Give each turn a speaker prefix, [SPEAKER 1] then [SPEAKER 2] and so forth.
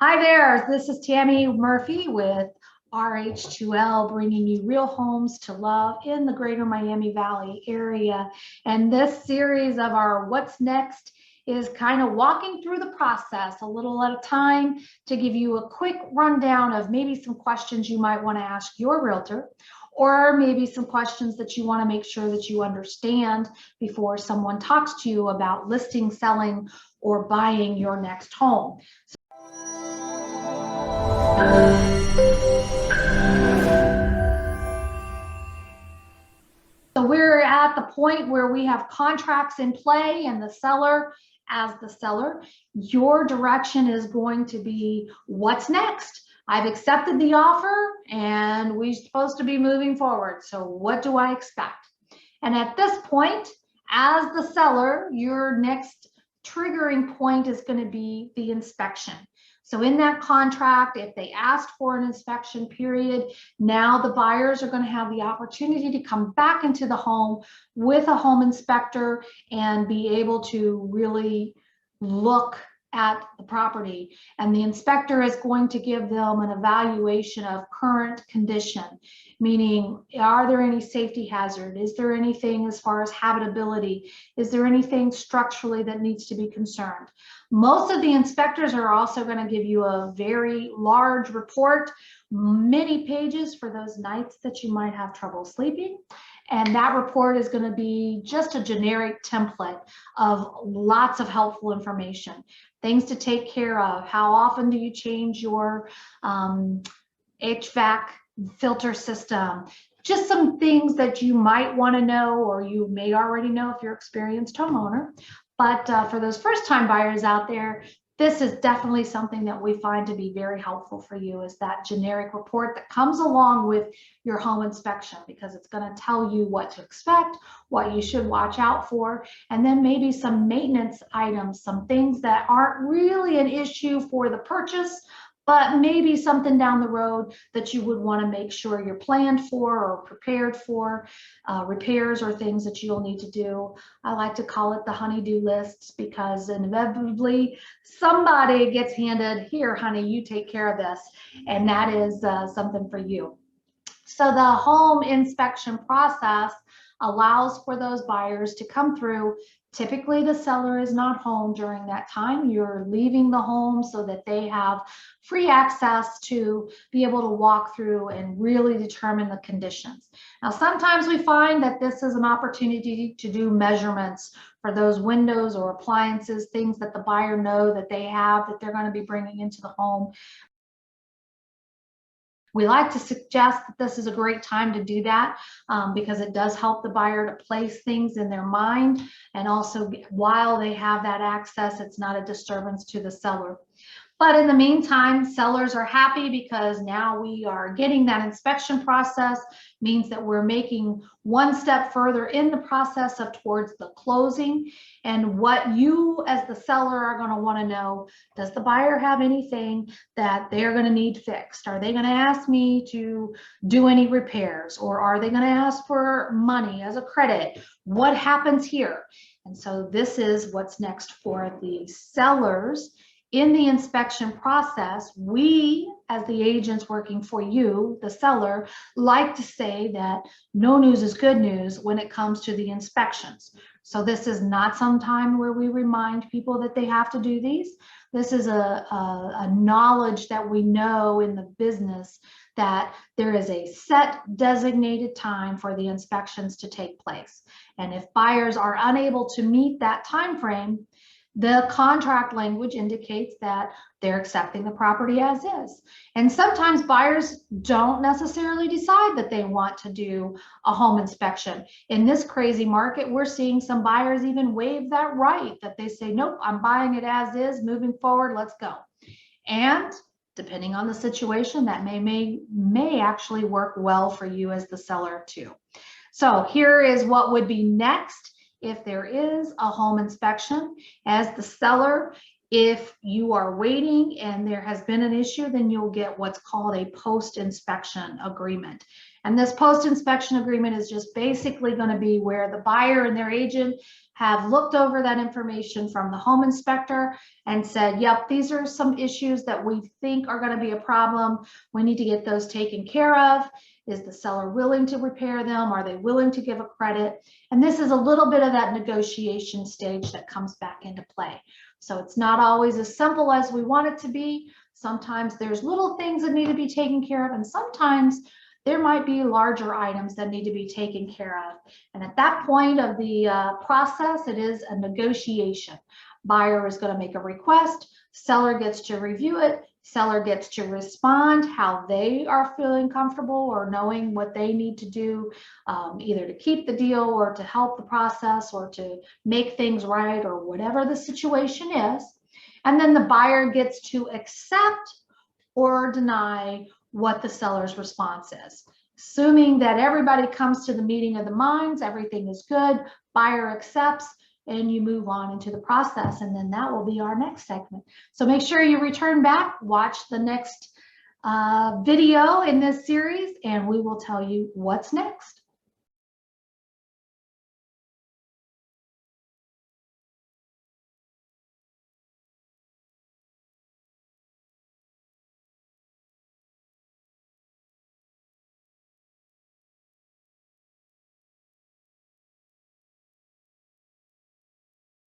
[SPEAKER 1] Hi there, this is Tammy Murphy with RH2L, bringing you real homes to love in the greater Miami Valley area. And this series of our What's Next is kind of walking through the process a little at a time to give you a quick rundown of maybe some questions you might want to ask your realtor, or maybe some questions that you want to make sure that you understand before someone talks to you about listing, selling, or buying your next home. So we're at the point where we have contracts in play, and the seller, as the seller, your direction is going to be what's next. I've accepted the offer and we're supposed to be moving forward. So what do I expect? And at this point, as the seller, your next triggering point is going to be the inspection. So in that contract, if they asked for an inspection period, now the buyers are going to have the opportunity to come back into the home with a home inspector and be able to really look at the property. And the inspector is going to give them an evaluation of current condition, meaning, are there any safety hazard? Is there anything as far as habitability? Is there anything structurally that needs to be concerned? Most of the inspectors are also going to give you a very large report, many pages for those nights that you might have trouble sleeping. And that report is going to be just a generic template of lots of helpful information, things to take care of. How often do you change your HVAC filter system? Just some things that you might want to know, or you may already know if you're an experienced homeowner. But for those first-time buyers out there, this is definitely something that we find to be very helpful for you, is that generic report that comes along with your home inspection, because it's going to tell you what to expect, what you should watch out for, and then maybe some maintenance items, some things that aren't really an issue for the purchase, but maybe something down the road that you would want to make sure you're planned for or prepared for, repairs or things that you'll need to do. I like to call it the honey-do lists, because inevitably somebody gets handed, here, honey, you take care of this, and that is something for you. So the home inspection process allows for those buyers to come through. Typically, the seller is not home during that time. You're leaving the home so that they have free access to be able to walk through and really determine the conditions. Now, sometimes we find that this is an opportunity to do measurements for those windows or appliances, things that the buyer know that they have that they're going to be bringing into the home. We like to suggest that this is a great time to do that because it does help the buyer to place things in their mind, and also while they have that access, it's not a disturbance to the seller. But in the meantime, sellers are happy because now we are getting that inspection process, means that we're making one step further in the process of towards the closing. And what you as the seller are going to want to know, does the buyer have anything that they're going to need fixed? Are they going to ask me to do any repairs, or are they going to ask for money as a credit? What happens here? And so this is what's next for the sellers. In the inspection process, we, as the agents working for you, the seller, like to say that no news is good news when it comes to the inspections. So this is not some time where we remind people that they have to do these. This is a knowledge that we know in the business that there is a set designated time for the inspections to take place. And if buyers are unable to meet that time frame, the contract language indicates that they're accepting the property as is. And sometimes buyers don't necessarily decide that they want to do a home inspection. In this crazy market, we're seeing some buyers even waive that right, that they say, nope, I'm buying it as is, moving forward, let's go. And depending on the situation, that may actually work well for you as the seller too. So here is what would be next if there is a home inspection. As the seller, if you are waiting and there has been an issue, then you'll get what's called a post-inspection agreement. And this post-inspection agreement is just basically going to be where the buyer and their agent have looked over that information from the home inspector and said, yep, these are some issues that we think are going to be a problem. We need to get those taken care of. Is the seller willing to repair them? Are they willing to give a credit? And this is a little bit of that negotiation stage that comes back into play. So it's not always as simple as we want it to be. Sometimes there's little things that need to be taken care of, and sometimes there might be larger items that need to be taken care of. And at that point of the process, it is a negotiation. Buyer is going to make a request, seller gets to review it, seller gets to respond how they are feeling comfortable or knowing what they need to do, either to keep the deal or to help the process or to make things right or whatever the situation is. And then the buyer gets to accept or deny what the seller's response is. Assuming that everybody comes to the meeting of the minds, everything is good, buyer accepts, and you move on into the process, and then that will be our next segment. So make sure you return back, watch the next video in this series, and we will tell you what's next.